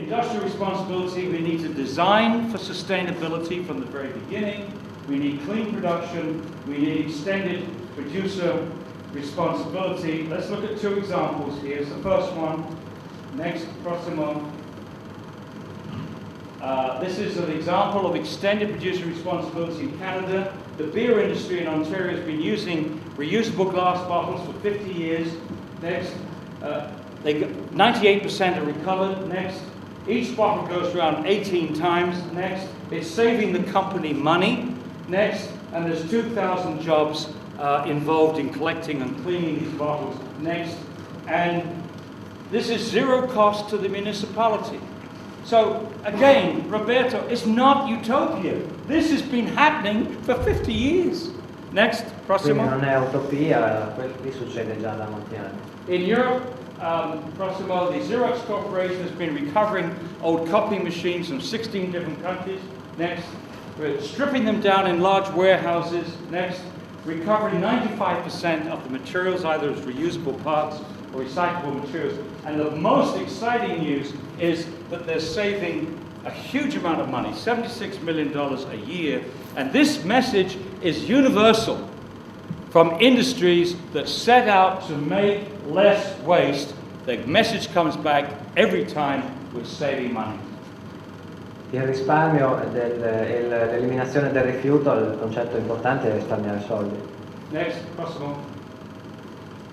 industrial responsibility, we need to design for sustainability from the very beginning. We need clean production. We need extended producer responsibility. Let's look at two examples. Here's the first one. Next, prossimo. This is an example of extended producer responsibility in Canada. The beer industry in Ontario has been using reusable glass bottles for 50 years. Next, 98% are recovered. Next, each bottle goes around 18 times. Next, it's saving the company money. Next, and there's 2,000 jobs involved in collecting and cleaning these bottles. Next, and this is zero cost to the municipality. So again, Roberto, it's not utopia. This has been happening for 50 years. Next, prossimo. Quindi non è utopia, qui succede già da molti anni. In Europe, prossimo, the Xerox Corporation has been recovering old copying machines from 16 different countries. Next, we're stripping them down in large warehouses. Next, recovering 95% of the materials, either as reusable parts or recyclable materials. And the most exciting news is that they're saving a huge amount of money, $76 million a year. And this message is universal from industries that set out to make less waste. The message comes back every time with saving money. Il risparmio e l'eliminazione del rifiuto, il concetto importante è risparmiare soldi. Next, prossimo.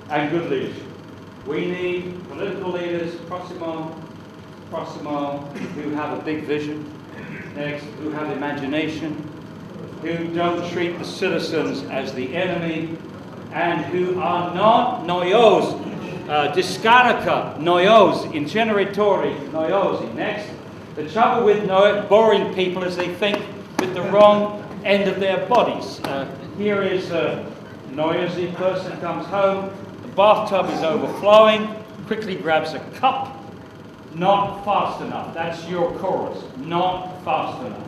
And good leadership. We need political leaders, prossimo, who have a big vision. Next, who have imagination, who don't treat the citizens as the enemy, and who are not noiosi, discarica noiosi, inceneritori noiosi. Next, the trouble with boring people is they think with the wrong end of their bodies. Here is a noisy person comes home, the bathtub is overflowing, quickly grabs a cup. Not fast enough. That's your chorus. Not fast enough.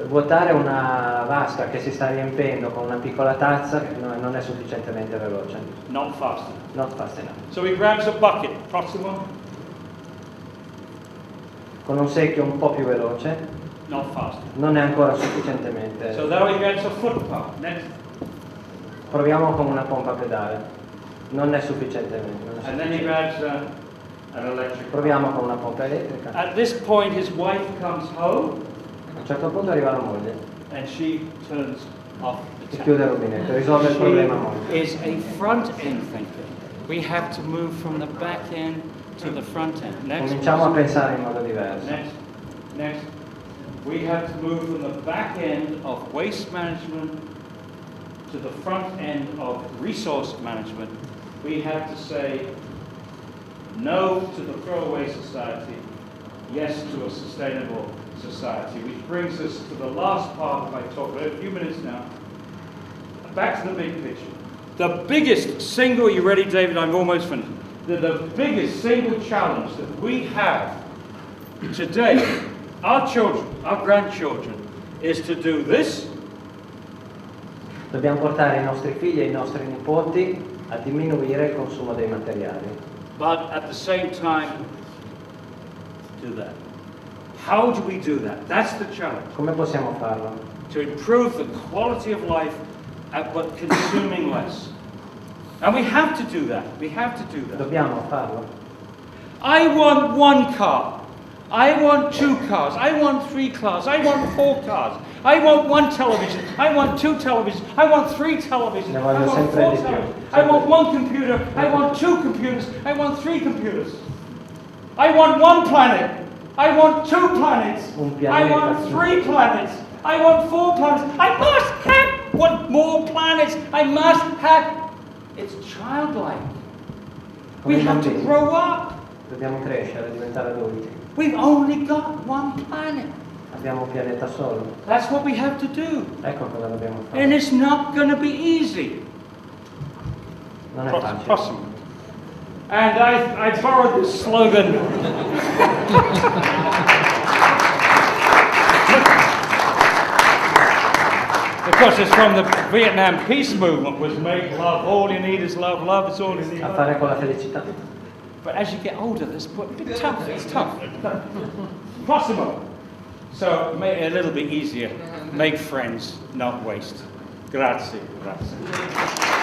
Vuotare una vasca che si sta riempendo con una piccola tazza non è sufficientemente veloce. Not fast enough. Not fast enough. So he grabs a bucket. Prossimo. Con un secchio un po' più veloce. Not fast enough. Non è ancora sufficientemente. So now he grabs a foot pump. Next. Proviamo con una pompa a pedale. Non è sufficientemente. And then he grabs an electric. Proviamo con una pompa elettrica. At this point his wife comes home. A un certo punto arriva la moglie. And she turns off the E tap. chiude il rubinetto, risolve il problema moglie. Is a front end thinker. We have to move from the back end to the front end. Next. Cominciamo a pensare in modo diverso. Next. We have to move from the back end of waste management to the front end of resource management. We have to say no to the throwaway society, yes to a sustainable society. Which brings us to the last part of my talk. We have a few minutes now. Back to the big picture. The biggest single, you ready, David? I'm almost finished. The biggest single challenge that we have today, our children, our grandchildren, is to do this. Dobbiamo portare i nostri figli e i nostri nipoti a diminuire il consumo dei materiali. But at the same time, do that. How do we do that? That's the challenge. Come possiamo farlo? To improve the quality of life, but consuming less. And we have to do that. We have to do that. Dobbiamo farlo. I want one car. I want two cars. I want three cars. I want four cars. I want one television. I want two televisions. I want three televisions. Ne I voglio want sempre four di più. televisions. I want one computer. I want two computers. I want three computers. I want one planet. I want two planets. I want three planets. I want four planets. I must have more planets. I must have. It's childlike. We have to grow up. Dobbiamo crescere, diventare adulti. We've only got one planet. Abbiamo un pianeta solo. That's what we have to do. Ecco cosa dobbiamo fare. And it's not going to be easy. Non è facile. And I borrowed this slogan. Because it's from the Vietnam peace movement, was make love. All you need is love. Love is all you need. A fare con la felicità. But as you get older, it's a bit tough. It's tough. Prossimo. So make it a little bit easier. Make friends, not waste. Grazie. Grazie.